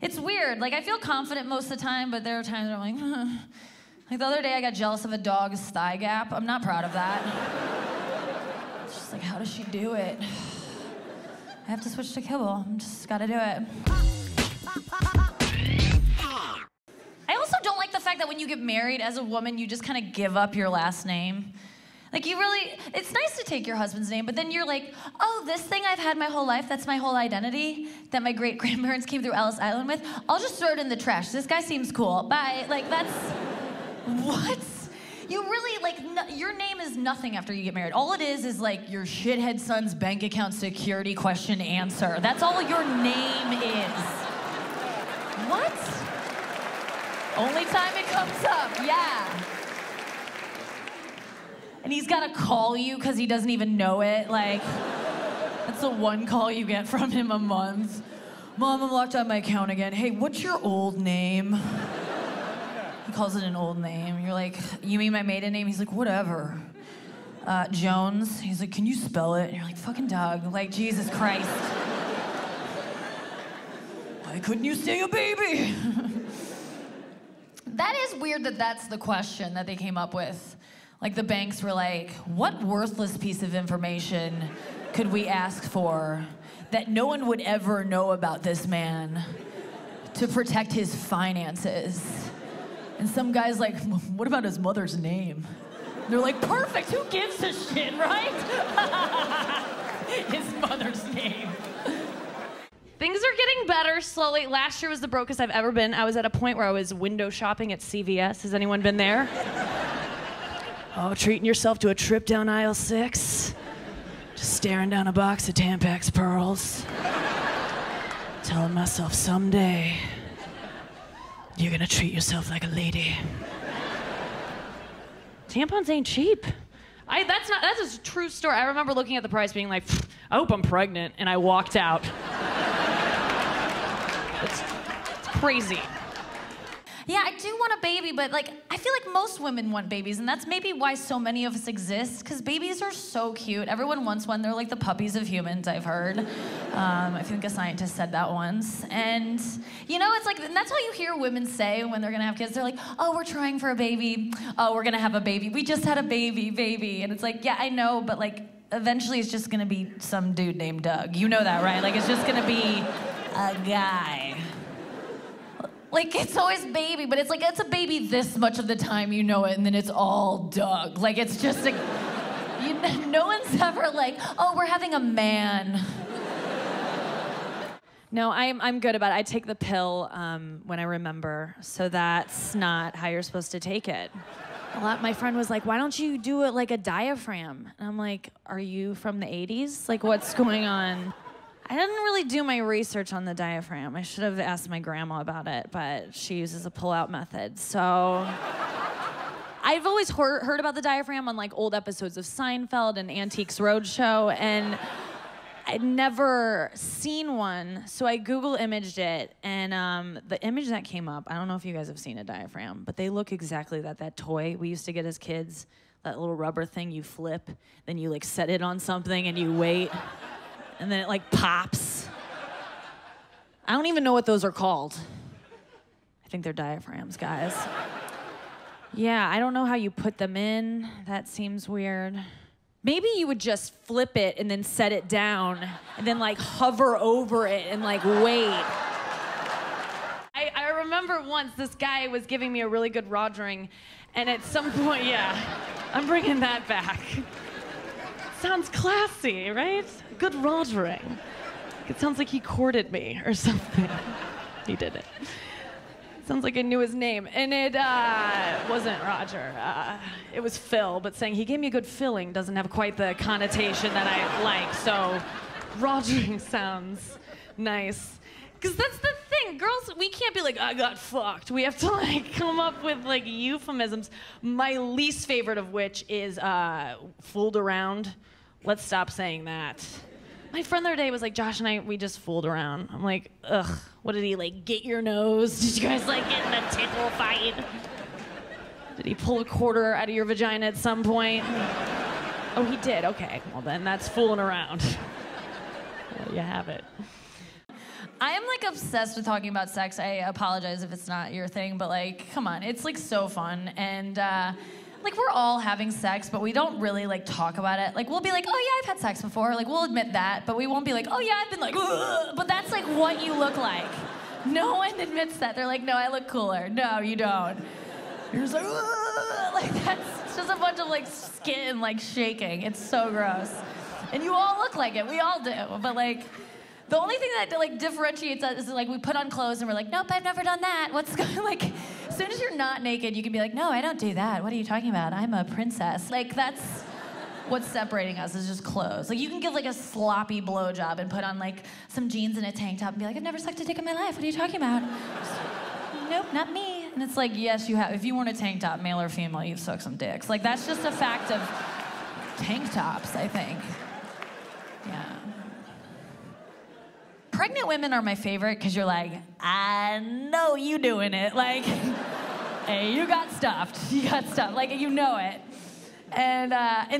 It's weird. Like, I feel confident most of the time, but there are times where I'm like, Like the other day, I got jealous of a dog's thigh gap. I'm not proud of that. It's just like, how does she do it? I have to switch to kibble. I'm just gotta do it. I also don't like the fact that when you get married as a woman, you just kind of give up your last name. Like it's nice to take your husband's name, but then you're like, oh, this thing I've had my whole life, that's my whole identity, that my great-grandparents came through Ellis Island with, I'll just throw it in the trash. This guy seems cool, bye. Like, that's, what? You really, like, your name is nothing after you get married. All it is like your shithead son's bank account security question answer. That's all your name is. What? Only time it comes up, yeah. And he's gotta call you because he doesn't even know it. Like, that's the one call you get from him a month. Mom, I'm locked out of my account again. Hey, what's your old name? He calls it an old name. You're like, you mean my maiden name? He's like, whatever. Jones. He's like, can you spell it? And you're like, fucking Doug. Like, Jesus Christ. Why couldn't you stay a baby? That is weird that that's the question that they came up with. Like, the banks were like, what worthless piece of information could we ask for that no one would ever know about this man to protect his finances? And some guy's like, what about his mother's name? And they're like, perfect, who gives a shit, right? His mother's name. Things are getting better slowly. Last year was the brokest I've ever been. I was at a point where I was window shopping at CVS. Has anyone been there? Oh, treating yourself to a trip down aisle 6? Just staring down a box of Tampax pearls. Telling myself someday, you're gonna treat yourself like a lady. Tampons ain't cheap. That's a true story. I remember looking at the price being like, I hope I'm pregnant, and I walked out. It's crazy. Yeah, I do want a baby, but like, I feel like most women want babies, and that's maybe why so many of us exist, because babies are so cute. Everyone wants one. They're like the puppies of humans, I've heard. I think a scientist said that once. And, you know, it's like, and that's all you hear women say when they're gonna have kids. They're like, oh, we're trying for a baby. Oh, we're gonna have a baby. We just had a baby. And it's like, yeah, I know, but like, eventually it's just gonna be some dude named Doug. You know that, right? Like, it's just gonna be a guy. Like, it's always baby, but it's like, it's a baby this much of the time you know it, and then it's all Doug. Like, it's just a, no one's ever like, oh, we're having a man. No, I'm good about it. I take the pill when I remember, so that's not how you're supposed to take it. My friend was like, why don't you do it like a diaphragm? And I'm like, are you from the 80s? Like, what's going on? I didn't really do my research on the diaphragm. I should have asked my grandma about it, but she uses a pull-out method, so. I've always heard about the diaphragm on like old episodes of Seinfeld and Antiques Roadshow, and I'd never seen one, so I Google imaged it, and the image that came up, I don't know if you guys have seen a diaphragm, but they look exactly like that toy we used to get as kids, that little rubber thing you flip, then you like set it on something and you wait. And then it like pops. I don't even know what those are called. I think they're diaphragms, guys. Yeah, I don't know how you put them in. That seems weird. Maybe you would just flip it and then set it down and then like hover over it and like wait. I remember once this guy was giving me a really good rogering, and at some point, yeah, I'm bringing that back. Sounds classy, right? Good rogering. It sounds like he courted me or something. He did it. Sounds like I knew his name. And it wasn't Roger. It was Phil, but saying he gave me a good filling doesn't have quite the connotation that I like. So rogering sounds nice. Because that's the thing. Girls, we can't be like, I got fucked. We have to like come up with like euphemisms. My least favorite of which is fooled around. Let's stop saying that. My friend the other day was like, Josh and I, we just fooled around. I'm like, ugh, what did he like, get your nose? Did you guys like get in a tickle fight? Did he pull a quarter out of your vagina at some point? Oh, he did, okay. Well then, that's fooling around. There you have it. I am like obsessed with talking about sex. I apologize if it's not your thing, but like, come on, it's like so fun. And like we're all having sex, but we don't really like talk about it. Like we'll be like, oh yeah, I've had sex before. Like we'll admit that, but we won't be like, oh yeah, I've been like, ugh. But that's like what you look like. No one admits that. They're like, no, I look cooler. No, you don't. You're just like, ugh. Like that's just a bunch of like skin like shaking. It's so gross. And you all look like it. We all do. But like, the only thing that like differentiates us is like we put on clothes and we're like, nope, I've never done that. What's going like? As soon as you're not naked, you can be like, no, I don't do that. What are you talking about? I'm a princess. Like that's what's separating us is just clothes. Like you can give like a sloppy blowjob and put on like some jeans and a tank top and be like, I've never sucked a dick in my life. What are you talking about? Nope, not me. And it's like, yes, you have. If you weren't a tank top, male or female, you've sucked some dicks. Like that's just a fact of tank tops, I think. Yeah. Pregnant women are my favorite because you're like, I know you doing it. Like, hey, you got stuffed. You got stuffed. Like, you know it. And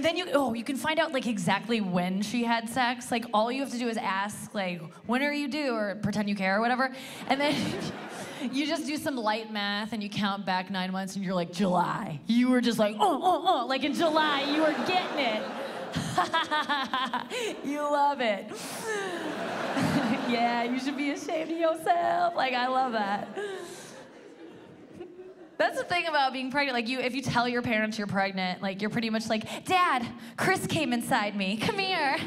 then you can find out like exactly when she had sex. Like, all you have to do is ask, like, when are you due? Or pretend you care or whatever. And then you just do some light math and you count back 9 months and you're like, July. You were just like, like in July, you were getting it. You love it. Yeah, you should be ashamed of yourself. Like, I love that. That's the thing about being pregnant. Like, if you tell your parents you're pregnant, like, you're pretty much like, Dad, Chris came inside me. Come here.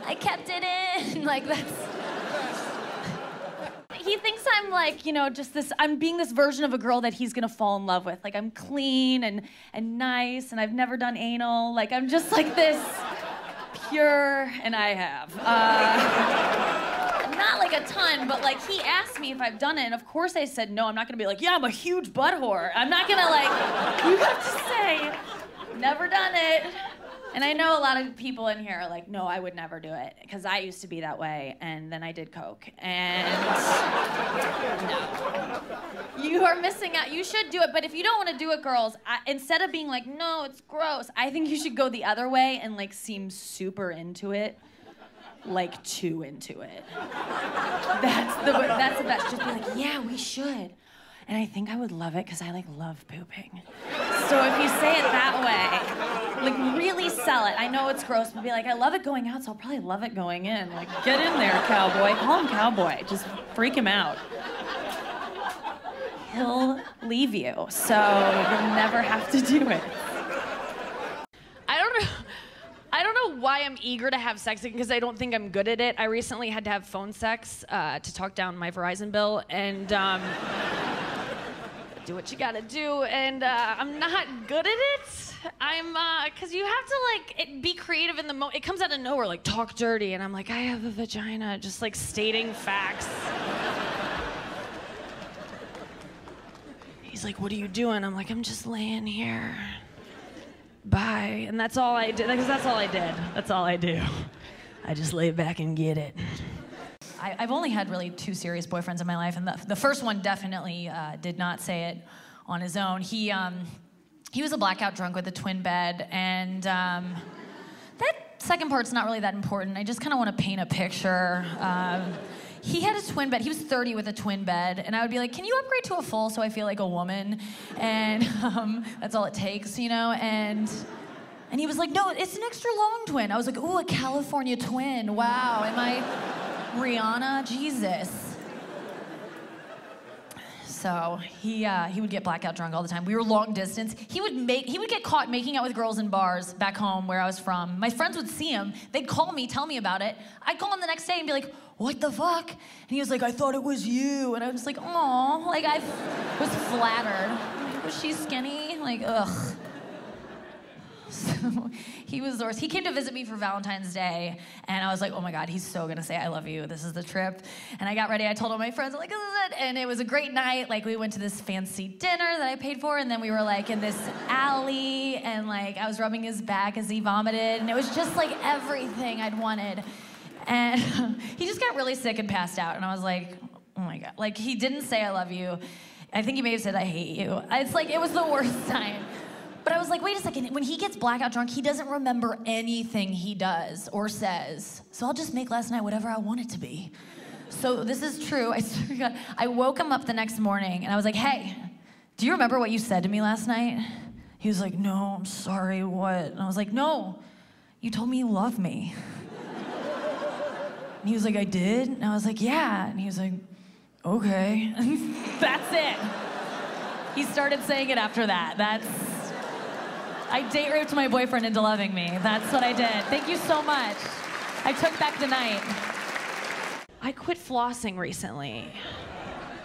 I kept it in. Like, that's... He thinks I'm like, just this, I'm being this version of a girl that he's gonna fall in love with. Like, I'm clean and nice, and I've never done anal. Like, I'm just like this pure, and I have. Not like a ton, but like, he asked me if I've done it, and of course I said no. I'm not gonna be like, yeah, I'm a huge butt whore. I'm not gonna like, you have to say, never done it. And I know a lot of people in here are like, no, I would never do it, because I used to be that way, and then I did coke, and no. You are missing out. You should do it, but if you don't want to do it, girls, instead of being like, no, it's gross, I think you should go the other way and like seem super into it, like too into it. That's the best. Just be like, yeah, we should. And I think I would love it because I like love pooping. So if you say it that way, like really sell it. I know it's gross, but be like, I love it going out, so I'll probably love it going in. Like, get in there, cowboy. Call him cowboy. Just freak him out. He'll leave you, so you'll never have to do it. I don't know why I'm eager to have sex again, because I don't think I'm good at it. I recently had to have phone sex to talk down my Verizon bill, and do what you gotta do, and I'm not good at it. Cause you have to like be creative in the moment. It comes out of nowhere, like talk dirty, and I'm like, I have a vagina, just like stating facts. He's like, what are you doing? I'm like, I'm just laying here. Bye. And that's all I did, because that's all I did. That's all I do. I just lay back and get it. I've only had really 2 serious boyfriends in my life, and the first one definitely did not say it on his own. He was a blackout drunk with a twin bed, and that second part's not really that important. I just kind of want to paint a picture. He had a twin bed. He was 30 with a twin bed, and I would be like, can you upgrade to a full so I feel like a woman? And that's all it takes, And he was like, no, it's an extra long twin. I was like, ooh, a California twin. Wow, am I Rihanna? Jesus. So he would get blackout drunk all the time. We were long distance. He would get caught making out with girls in bars back home where I was from. My friends would see him. They'd call me, tell me about it. I'd call him the next day and be like, what the fuck? And he was like, I thought it was you. And I was like, aw, like I was flattered. Was she skinny? Like, ugh. So he was the worst. He came to visit me for Valentine's Day, and I was like, oh my God, he's so gonna say I love you. This is the trip. And I got ready. I told all my friends, I'm like, this is it. And it was a great night. Like, we went to this fancy dinner that I paid for, and then we were like in this alley, and like I was rubbing his back as he vomited, and it was just like everything I'd wanted. And he just got really sick and passed out, and I was like, oh my God. Like, he didn't say I love you. I think he may have said I hate you. It's like, it was the worst time. But I was like, wait a second, when he gets blackout drunk, he doesn't remember anything he does or says. So I'll just make last night whatever I want it to be. So this is true, I swear to God. I woke him up the next morning and I was like, hey, do you remember what you said to me last night? He was like, no, I'm sorry, what? And I was like, no, you told me you love me. And he was like, I did? And I was like, yeah. And he was like, okay. That's it. He started saying it after that. I date raped my boyfriend into loving me. That's what I did. Thank you so much. I took back the night. I quit flossing recently.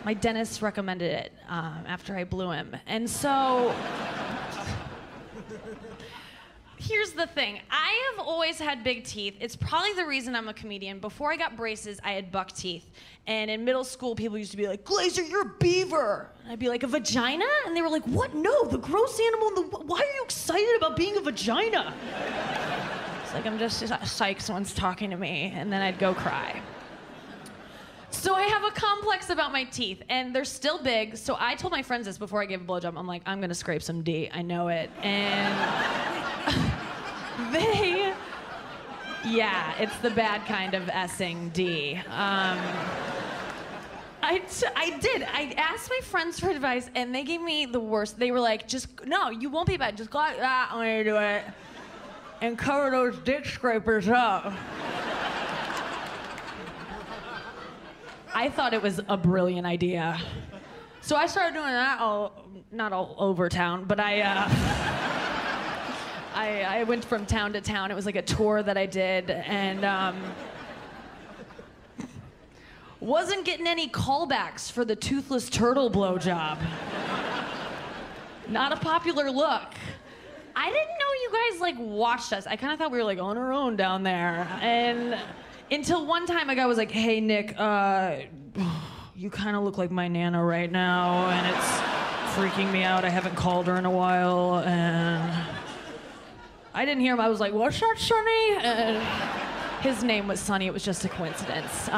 My dentist recommended it after I blew him. And so, here's the thing. I have always had big teeth. It's probably the reason I'm a comedian. Before I got braces, I had buck teeth. And in middle school, people used to be like, Glaser, you're a beaver. And I'd be like, a vagina? And they were like, what? No, the gross animal in the... Why are you excited about being a vagina? It's like, I'm just psyched someone's talking to me. And then I'd go cry. So I have a complex about my teeth, and they're still big. So I told my friends this before I gave a blowjob. I'm like, I'm gonna scrape some D. I know it. And yeah, it's the bad kind of S-ing D. I did. I asked my friends for advice, and they gave me the worst. They were like, no, you won't be bad. Just go like that when you do it, and cover those dick scrapers up. I thought it was a brilliant idea. So I started doing that, not all over town, but I went from town to town. It was like a tour that I did, and wasn't getting any callbacks for the toothless turtle blowjob. Not a popular look. I didn't know you guys like watched us. I kind of thought we were like on our own down there, and until one time a guy was like, hey Nick, you kind of look like my Nana right now, and it's freaking me out. I haven't called her in a while, and I didn't hear him. I was like, what's that, Sonny? And his name was Sonny. It was just a coincidence.